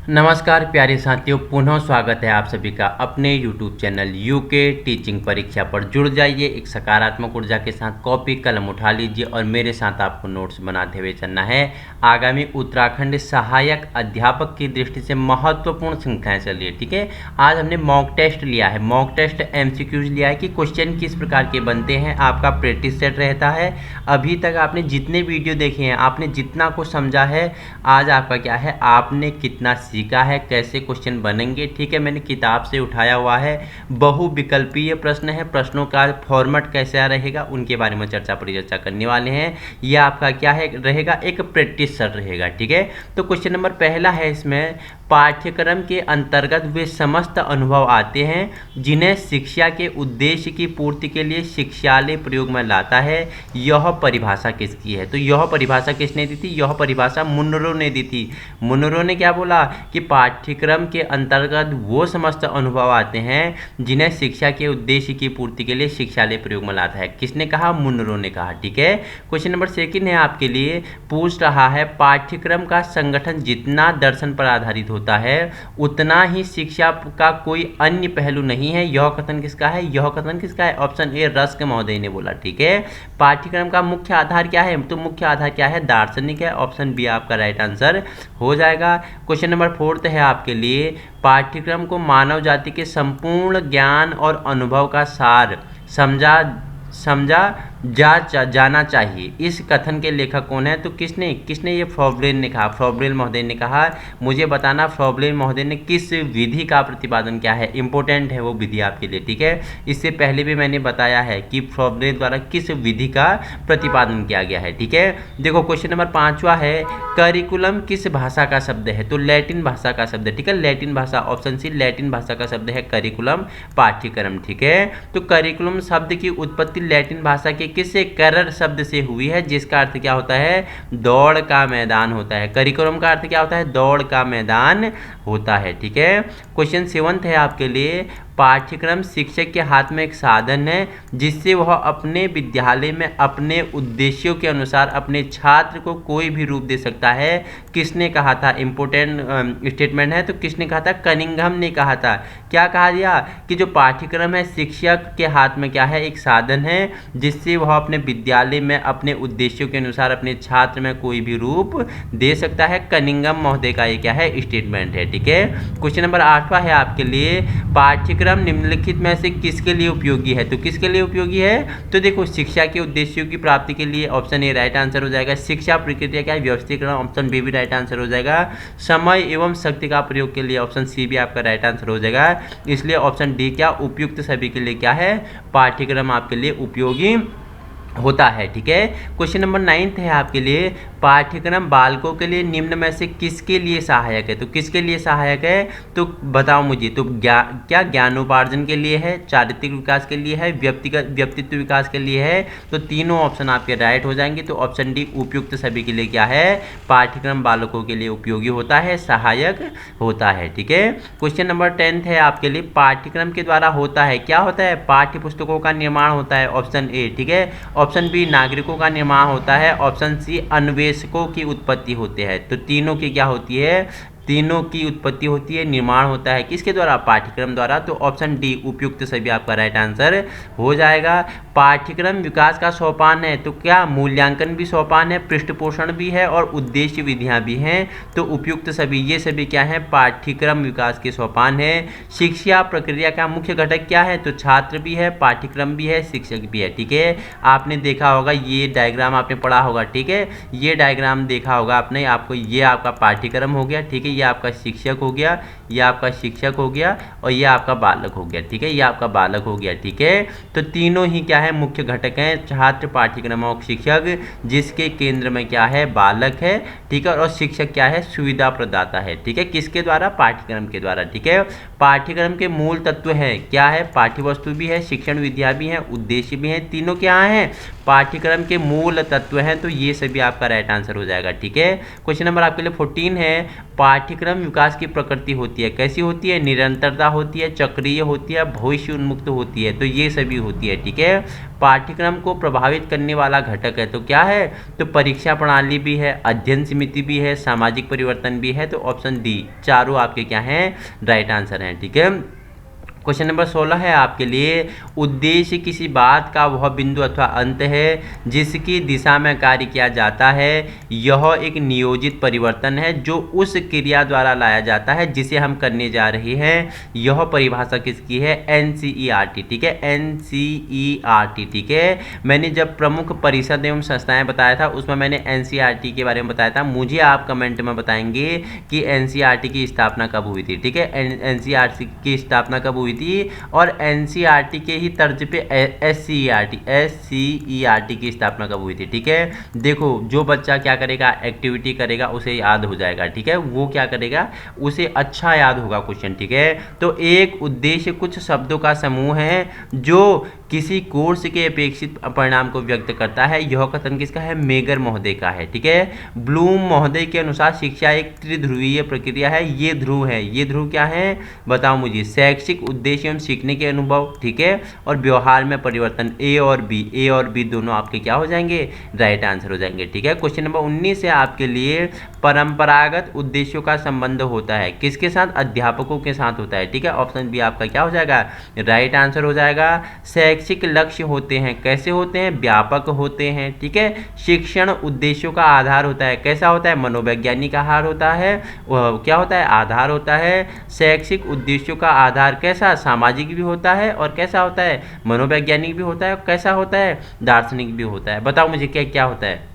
नमस्कार प्यारे साथियों, पुनः स्वागत है आप सभी का अपने YouTube चैनल यूके टीचिंग परीक्षा पर। जुड़ जाइए एक सकारात्मक ऊर्जा के साथ, कॉपी कलम उठा लीजिए और मेरे साथ आपको नोट्स बनाते हुए चलना है। आगामी उत्तराखंड सहायक अध्यापक की दृष्टि से महत्वपूर्ण संख्याएं चल रही है, ठीक है। आज हमने मॉक टेस्ट लिया है, मॉक टेस्ट MCQs लिया है कि क्वेश्चन किस प्रकार के बनते हैं, आपका प्रैक्टिस सेट रहता है। अभी तक आपने जितने वीडियो देखे हैं, आपने जितना कुछ समझा है, आज आपका क्या है, आपने कितना सीखा है, कैसे क्वेश्चन बनेंगे, ठीक है। मैंने किताब से उठाया हुआ है, बहुविकल्पीय प्रश्न है, प्रश्नों का फॉर्मेट कैसा रहेगा उनके बारे में चर्चा करने वाले हैं। यह आपका क्या है रहेगा, एक प्रैक्टिस सेट रहेगा, ठीक है। तो क्वेश्चन नंबर पहला है इसमें, पाठ्यक्रम के अंतर्गत वे समस्त अनुभव आते हैं जिन्हें शिक्षा के उद्देश्य की पूर्ति के लिए शिक्षालय प्रयोग में लाता है, यह परिभाषा किसकी है। तो यह परिभाषा किसने दी थी, यह परिभाषा मुनरो ने दी थी। मुनरो ने क्या बोला कि पाठ्यक्रम के अंतर्गत वो समस्त अनुभव आते हैं जिन्हें शिक्षा के उद्देश्य की पूर्ति के लिए शिक्षालय प्रयोग में लाता है। किसने कहा, मुनरो ने कहा, ठीक है। क्वेश्चन नंबर सेकंड है आपके लिए, पूछ रहा है पाठ्यक्रम का संगठन जितना दर्शन पर आधारित होता है उतना ही शिक्षा का कोई अन्य पहलू नहीं है, यह कथन किसका है, यह कथन किसका है, ऑप्शन ए रस्क महोदय ने बोला, ठीक है। पाठ्यक्रम का मुख्य आधार क्या है, तो मुख्य आधार क्या है, दार्शनिक है, ऑप्शन बी आपका राइट आंसर हो जाएगा। क्वेश्चन नंबर फोर्थ है आपके लिए, पाठ्यक्रम को मानव जाति के संपूर्ण ज्ञान और अनुभव का सार समझा जाना चाहिए, इस कथन के लेखक कौन है। तो किसने ये फ्रॉबेल ने कहा, फ्रॉबेल महोदय ने कहा। मुझे बताना फ्रॉबेल महोदय ने किस विधि का प्रतिपादन किया है, इंपॉर्टेंट है वो विधि आपके लिए, ठीक है। इससे पहले भी मैंने बताया है कि फ्रॉबेल द्वारा किस विधि का प्रतिपादन किया गया है, ठीक है। देखो क्वेश्चन नंबर पांचवा है, करिकुलम किस भाषा का शब्द है, तो लैटिन भाषा का शब्द है, ठीक है। लैटिन भाषा, ऑप्शन सी लैटिन भाषा का शब्द है करिकुलम, पाठ्यक्रम, ठीक है। तो करिकुलम शब्द की उत्पत्ति लैटिन भाषा के किससे, करर शब्द से हुई है, जिसका अर्थ क्या होता है, दौड़ का मैदान होता है। करिकुलम का अर्थ क्या होता है, दौड़ का मैदान होता है, ठीक है। क्वेश्चन सेवंथ है आपके लिए, पाठ्यक्रम शिक्षक के हाथ में एक साधन है जिससे वह अपने विद्यालय में अपने उद्देश्यों के अनुसार अपने छात्र को कोई भी रूप दे सकता है। किसने कहा था, इंपॉर्टेंट स्टेटमेंट है, तो किसने कहा था, कनिंघम ने कहा था। क्या कहा दिया कि जो पाठ्यक्रम है शिक्षक के हाथ में क्या है, एक साधन है जिससे वह अपने विद्यालय में अपने उद्देश्यों के अनुसार अपने छात्र में कोई भी रूप दे सकता है। कनिंघम महोदय का ये क्या है, स्टेटमेंट है, ठीक है। क्वेश्चन नंबर 8वां है आपके लिए, पाठ्यक्रम निम्नलिखित में से किसके लिए उपयोगी है, तो किसके लिए उपयोगी है, तो देखो शिक्षा के उद्देश्यों की प्राप्ति के लिए, ऑप्शन ए राइट आंसर हो जाएगा। शिक्षा प्रक्रिया क्या है, व्यवस्थीकरण, ऑप्शन बी भी राइट आंसर हो जाएगा। समय एवं शक्ति का प्रयोग के लिए, ऑप्शन सी भी आपका राइट आंसर हो जाएगा। इसलिए ऑप्शन डी क्या उपयुक्त सभी के लिए क्या है, पाठ्यक्रम आपके लिए उपयोगी होता है, ठीक है। क्वेश्चन नंबर 9 है आपके लिए, पाठ्यक्रम बालकों के लिए निम्न में से किसके लिए सहायक है, तो किसके लिए सहायक है, तो बताओ मुझे। तो क्या ज्ञानोपार्जन के लिए है, चारित्रिक विकास के लिए है, व्यक्तित्व विकास के लिए है, तो तीनों ऑप्शन आपके राइट हो जाएंगे। तो ऑप्शन डी उपयुक्त सभी के लिए क्या है, पाठ्यक्रम बालकों के लिए उपयोगी होता है, सहायक होता है, ठीक है। क्वेश्चन नंबर 10 है आपके लिए, पाठ्यक्रम के द्वारा होता है, क्या होता है, पाठ्य पुस्तकों का निर्माण होता है, ऑप्शन ए, ठीक है। ऑप्शन बी नागरिकों का निर्माण होता है, ऑप्शन सी अन्वेषकों की उत्पत्ति होती है। तो तीनों की क्या होती है, तीनों की उत्पत्ति होती है, निर्माण होता है, किसके द्वारा, पाठ्यक्रम द्वारा। तो ऑप्शन डी उपयुक्त सभी आपका राइट आंसर हो जाएगा। पाठ्यक्रम विकास का सोपान है, तो क्या मूल्यांकन भी सोपान है, पृष्ठपोषण भी है और उद्देश्य विधियां भी हैं। तो उपयुक्त सभी ये सभी क्या है, पाठ्यक्रम विकास के सोपान है। शिक्षा प्रक्रिया का मुख्य घटक क्या है, तो छात्र भी है, पाठ्यक्रम भी है, शिक्षक भी है, ठीक है। आपने देखा होगा, ये डायग्राम आपने पढ़ा होगा, ठीक है। ये डायग्राम देखा होगा आपने, आपको ये आपका पाठ्यक्रम हो गया, ठीक है। ये आपका शिक्षक हो गया, ये आपका शिक्षक हो गया और ये आपका बालक हो गया, ठीक है। ये आपका बालक हो गया, ठीक है। तो तीनों ही क्या है, मुख्य घटक हैं, छात्र, पाठ्यक्रम और शिक्षक, जिसके केंद्र में क्या है, बालक है, ठीक है। और शिक्षक क्या है, सुविधा प्रदाता है, ठीक है। किसके द्वारा, पाठ्यक्रम के द्वारा, ठीक है। पाठ्यक्रम के मूल तत्व है, क्या है, पाठ्य वस्तु भी है, शिक्षण विद्या भी है, उद्देश्य भी है, तीनों क्या हैं, पाठ्यक्रम के मूल तत्व हैं। तो ये सभी आपका राइट आंसर हो जाएगा, ठीक है। क्वेश्चन नंबर आपके लिए 14 है, पाठ्यक्रम विकास की प्रकृति होती है, कैसी होती है, निरंतरता होती है, चक्रीय होती है, भविष्य उन्मुक्त होती है, तो ये सभी होती है। ठीक है, पाठ्यक्रम को प्रभावित करने वाला घटक है तो क्या है, तो परीक्षा प्रणाली भी है, अध्ययन समिति भी है, सामाजिक परिवर्तन भी है, तो ऑप्शन डी चारों आपके क्या हैं, राइट आंसर हैं। ठीक है, क्वेश्चन नंबर 16 है आपके लिए, उद्देश्य किसी बात का वह बिंदु अथवा अंत है जिसकी दिशा में कार्य किया जाता है, यह एक नियोजित परिवर्तन है जो उस क्रिया द्वारा लाया जाता है जिसे हम करने जा रहे हैं। यह परिभाषा किसकी है, एनसीईआरटी। ठीक है, एनसीईआरटी। ठीक है, मैंने जब प्रमुख परिषद एवं संस्थाएं बताया था उसमें मैंने एनसीईआरटी के बारे में बताया था। मुझे आप कमेंट में बताएंगे कि एनसीईआरटी की स्थापना कब हुई थी। ठीक है, एनसीईआरटी की स्थापना कब हुई थी, और एनसीईआरटी के ही तर्ज पे एससीईआरटी की स्थापना कब हुई थी। ठीक है, देखो जो बच्चा क्या करेगा, एक्टिविटी करेगा उसे याद हो जाएगा। ठीक है, वो क्या करेगा, उसे अच्छा याद होगा क्वेश्चन। ठीक है, तो एक उद्देश्य कुछ शब्दों का समूह है जो किसी कोर्स के अपेक्षित परिणाम को व्यक्त करता है। यह कथन किसका है, मेगर महोदय का है। ठीक है, ब्लूम महोदय के अनुसार शिक्षा एक त्रिध्रुवीय प्रक्रिया है। ये ध्रुव है, ये ध्रुव क्या है बताओ मुझे, शैक्षिक उद्देश्य एवं सीखने के अनुभव, ठीक है, और व्यवहार में परिवर्तन, ए और बी दोनों आपके क्या हो जाएंगे, राइट आंसर हो जाएंगे। ठीक है, क्वेश्चन नंबर 19 है आपके लिए, परंपरागत उद्देश्यों का संबंध होता है किसके साथ, अध्यापकों के साथ होता है। ठीक है, ऑप्शन बी आपका क्या हो जाएगा, राइट आंसर हो जाएगा। शैक्षिक लक्ष्य होते हैं, कैसे होते हैं, व्यापक होते हैं। ठीक है, शिक्षण उद्देश्यों का आधार होता है, कैसा होता है, मनोवैज्ञानिक आधार होता है, क्या होता है, आधार होता है। शैक्षिक उद्देश्यों का आधार कैसा, सामाजिक भी होता है, और कैसा होता है, मनोवैज्ञानिक भी होता है, और कैसा होता है, दार्शनिक भी होता है। बताओ मुझे क्या क्या होता है,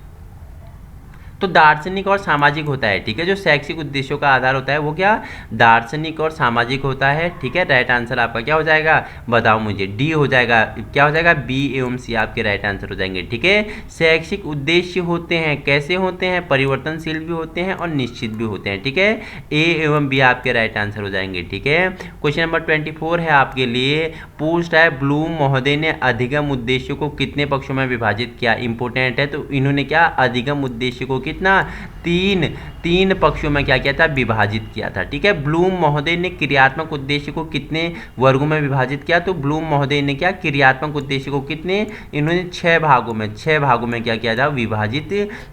तो दार्शनिक और सामाजिक होता है। ठीक है, जो शैक्षिक उद्देश्यों का आधार होता है वो क्या, दार्शनिक और सामाजिक होता है। ठीक है, राइट आंसर आपका क्या हो जाएगा, बताओ मुझे, डी हो जाएगा। क्या हो जाएगा, बी एवं सी आपके राइट आंसर हो जाएंगे। ठीक है, शैक्षिक उद्देश्य होते हैं, कैसे होते हैं, परिवर्तनशील भी होते हैं और निश्चित भी होते हैं। ठीक है, ए एवं बी आपके राइट आंसर हो जाएंगे। ठीक है, क्वेश्चन नंबर 24 है आपके लिए, पोस्ट है, ब्लूम महोदय ने अधिगम उद्देश्यों को कितने पक्षों में विभाजित किया, इंपोर्टेंट है, तो इन्होंने क्या अधिगम उद्देश्य को कितना, तीन पक्षों में क्या किया था, विभाजित किया था। ठीक है, ब्लूम महोदय ने क्रियात्मक उद्देश्य को कितने वर्गों में विभाजित किया, तो ब्लूम महोदय ने क्या क्रियात्मक उद्देश्य को कितने, इन्होंने 6 भागों में क्या किया था, विभाजित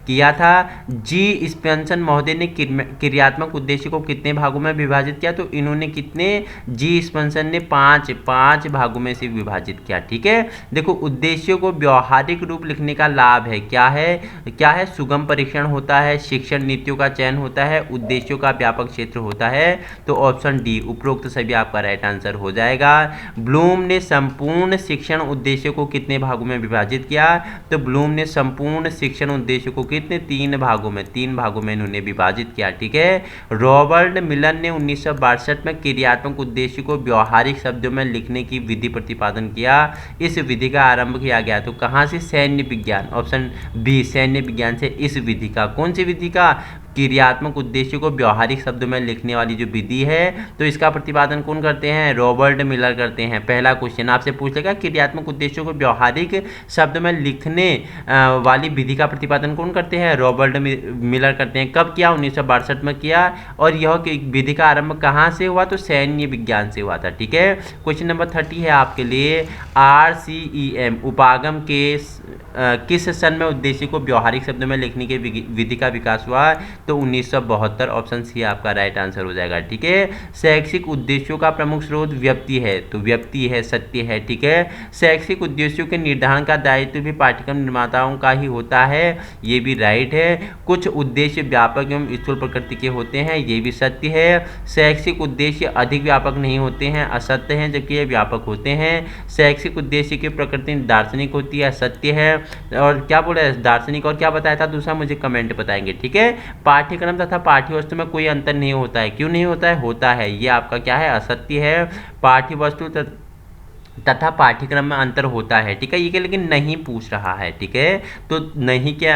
किया था। जी स्पेंसन महोदय ने क्रियात्मक उद्देश्य को कितने भागों में विभाजित किया, तो इन्होंने कितने, जी स्पेंसन ने 5 भागों में से विभाजित किया। ठीक है, देखो उद्देश्यों को व्यवहारिक रूप लिखने का लाभ है, क्या है, सुगम परीक्षण होता है, शिक्षण नीतियों का चयन होता है, उद्देश्यों का व्यापक क्षेत्र होता है, तो ऑप्शन डी उपरोक्त सभी आपका राइट आंसर हो जाएगा। ब्लूम ने संपूर्ण शिक्षण उद्देश्यों को कितने भागों में विभाजित किया, तो ब्लूम ने संपूर्ण शिक्षण उद्देश्यों को कितने, 3 भागों में इन्होंने विभाजित किया। ठीक है, रॉबर्ट मिलर ने 1962 में क्रियात्मक उद्देश्य को व्यवहारिक शब्दों में लिखने की विधि प्रतिपादन किया। इस विधि का आरंभ किया गया तो कहाँ से, सैन्य विज्ञान, ऑप्शन बी सैन्य विज्ञान से। इस विधि का, कौन सी विधि का, क्रियात्मक उद्देश्य को व्यवहारिक शब्दों में लिखने वाली जो विधि है, तो इसका प्रतिपादन कौन करते हैं, रॉबर्ट मिलर करते हैं। पहला क्वेश्चन आपसे पूछ लेगा, क्रियात्मक उद्देश्यों को व्यवहारिक शब्द में लिखने वाली विधि का प्रतिपादन कौन करते हैं, रॉबर्ट मिलर करते हैं। कब किया, 1962 में किया, और यह विधि का आरंभ कहाँ से हुआ, तो सैन्य विज्ञान से हुआ था। ठीक है, क्वेश्चन नंबर 30 है आपके लिए, RCEM उपागम के किस सन में उद्देश्य को व्यवहारिक शब्दों में लिखने की विधि का विकास हुआ, तो 1972, ऑप्शन सी आपका राइट आंसर हो जाएगा। ठीक है, शैक्षिक उद्देश्यों का प्रमुख स्रोत व्यक्ति है, तो व्यक्ति है, सत्य है। ठीक है, शैक्षिक उद्देश्यों के निर्धारण का दायित्व भी पाठ्यक्रम निर्माताओं का ही होता है, ये भी राइट है। कुछ उद्देश्य व्यापक एवं स्थूल प्रकृति के होते हैं, ये भी सत्य है। शैक्षिक उद्देश्य अधिक व्यापक नहीं होते हैं, असत्य हैं, जबकि ये व्यापक होते हैं। शैक्षिक उद्देश्य की प्रकृति दार्शनिक होती है, सत्य है। और क्या बोला है, दार्शनिक, और क्या बताया था दूसरा, मुझे कमेंट बताएंगे। ठीक है, पाठ्यक्रम तथा पाठ्य वस्तु में कोई अंतर नहीं होता है, क्यों नहीं होता है, होता है, ये आपका क्या है, असत्य है। पाठ्य वस्तु तथा पाठ्यक्रम में अंतर होता है, ठीक है। ये लेकिन नहीं पूछ रहा है, ठीक है। तो नहीं के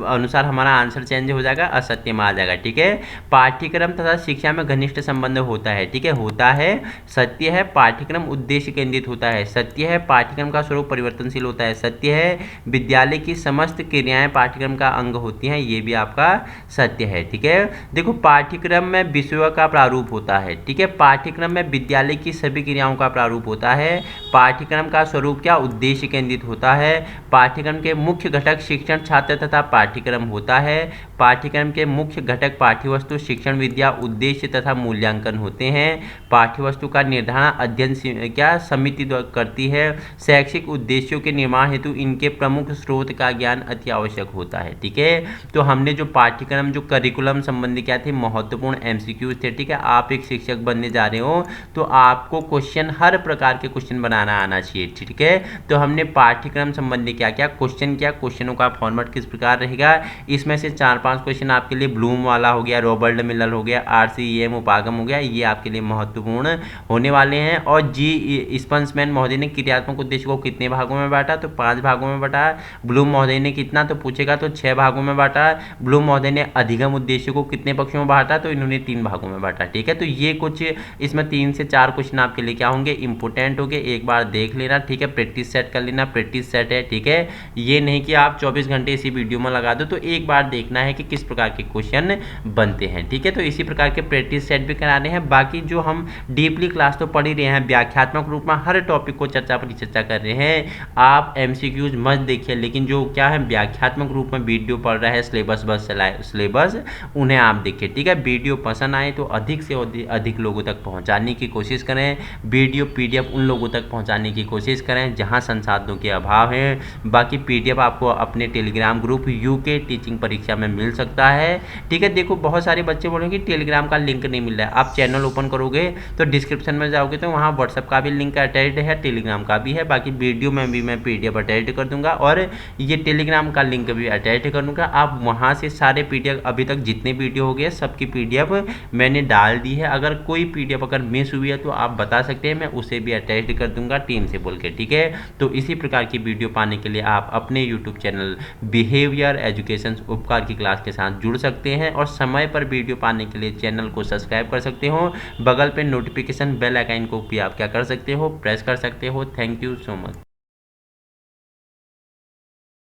अनुसार हमारा आंसर चेंज हो जाएगा, असत्य में आ जाएगा, ठीक है। पाठ्यक्रम तथा शिक्षा में घनिष्ठ संबंध होता है, ठीक है, होता है। सत्य है पाठ्यक्रम उद्देश्य केंद्रित होता है, सत्य है पाठ्यक्रम का स्वरूप परिवर्तनशील होता है, सत्य है विद्यालय की समस्त क्रियाएं पाठ्यक्रम का अंग होती हैं, ये भी आपका सत्य है, ठीक है। देखो पाठ्यक्रम में विषयों का प्रारूप होता है, ठीक है। पाठ्यक्रम में विद्यालय की सभी क्रियाओं का प्रारूप होता है। पाठ्यक्रम का स्वरूप क्या उद्देश्य केंद्रित होता है। पाठ्यक्रम के मुख्य घटक शिक्षण छात्र तथा पाठ्यक्रम होता है। पाठ्यक्रम के मुख्य घटक पाठ्यवस्तु शिक्षण विद्या उद्देश्य तथा मूल्यांकन होते हैं। पाठ्यवस्तु का निर्धारण अध्ययन क्या समिति करती है। शैक्षिक उद्देश्यों के निर्माण हेतु इनके प्रमुख स्रोत का ज्ञान अति आवश्यक होता है, ठीक है। तो हमने जो पाठ्यक्रम जो करिकुलम संबंधी क्या थे महत्वपूर्ण एमसीक्यू थे, ठीक है। आप एक शिक्षक बनने जा रहे हो तो आपको क्वेश्चन हर प्रकार के क्वेश्चन बनाना आना चाहिए, ठीक है। तो हमने पाठ्यक्रम संबंधी क्या क्या क्वेश्चन किया, क्वेश्चनों का फॉर्मेट किस प्रकार रहेगा, इसमें से 4-5 क्वेश्चन आपके लिए ब्लूम वाला हो गया, रॉबर्ट मिलर हो गया, RCEM उपागम हो गया, ये आपके लिए महत्वपूर्ण होने वाले हैं। और जी स्पंसमैन महोदय ने क्रियात्मक उद्देश्य को कितने भागों में बांटा, तो 5 भागों में बांटा। ब्लूम महोदय ने कितना तो पूछेगा तो 6 भागों में बांटा। ब्लूम महोदय ने अधिगम उद्देश्य को कितने पक्षों में बांटा, तो इन्होंने 3 भागों में बांटा, ठीक है। तो ये कुछ इसमें 3 से 4 क्वेश्चन आपके लिए क्या होंगे इंपोर्टेंट होंगे, एक बार देख लेना, ठीक है। प्रैक्टिस सेट कर लेना, प्रैक्टिस सेट है, ठीक है। ये नहीं कि आप 24 घंटे इसी वीडियो में लगा दो, तो एक बार देखना है कि किस प्रकार के क्वेश्चन बनते हैं, ठीक है। तो इसी प्रकार के प्रैक्टिस सेट भी कराने हैं। बाकी जो हम डीपली क्लास तो पढ़ ही रहे हैं, व्याख्यात्मक रूप में हर टॉपिक को चर्चा कर रहे हैं। आप MCQs मत देखिए, लेकिन जो क्या है व्याख्यात्मक रूप में वीडियो पढ़ रहा है सिलेबस उन्हें आप देखिए, ठीक है। वीडियो पसंद आए तो अधिक से अधिक लोगों तक पहुंचाने की कोशिश करें। वीडियो PDF उन लोगों तक पहुंचाने की कोशिश करें जहां संसाधनों के अभाव है। बाकी PDF आपको अपने टेलीग्राम ग्रुप UK टीचिंग परीक्षा में मिल सकता है, ठीक है। देखो बहुत सारे बच्चे बोलेंगे कि टेलीग्राम का लिंक नहीं मिल रहा है। आप चैनल ओपन करोगे तो डिस्क्रिप्शन में जाओगे तो वहाँ व्हाट्सएप का भी लिंक अटैच्ड है, टेलीग्राम का भी है। बाकी वीडियो में भी मैं PDF अटैच कर दूंगा और ये टेलीग्राम का लिंक भी अटैच कर दूंगा। आप वहाँ से सारे PDF अभी तक जितने वीडियो हो गए सबकी PDF मैंने डाल दी है। अगर कोई PDF अगर मिस हुई है तो आप बता सकते हैं, मैं उसे भी अटैच कर दूंगा टीम से बोल के, ठीक है। तो इसी प्रकार की वीडियो पाने के लिए आप अपने यूट्यूब चैनल बिहेवियर एजुकेशन उपकार की क्लास के साथ जुड़ सकते हैं और समय पर वीडियो पाने के लिए चैनल को सब्सक्राइब कर सकते हो। बगल पे नोटिफिकेशन बेल आइकन को भी आप क्या कर सकते हो, प्रेस कर सकते हो। Thank you so much.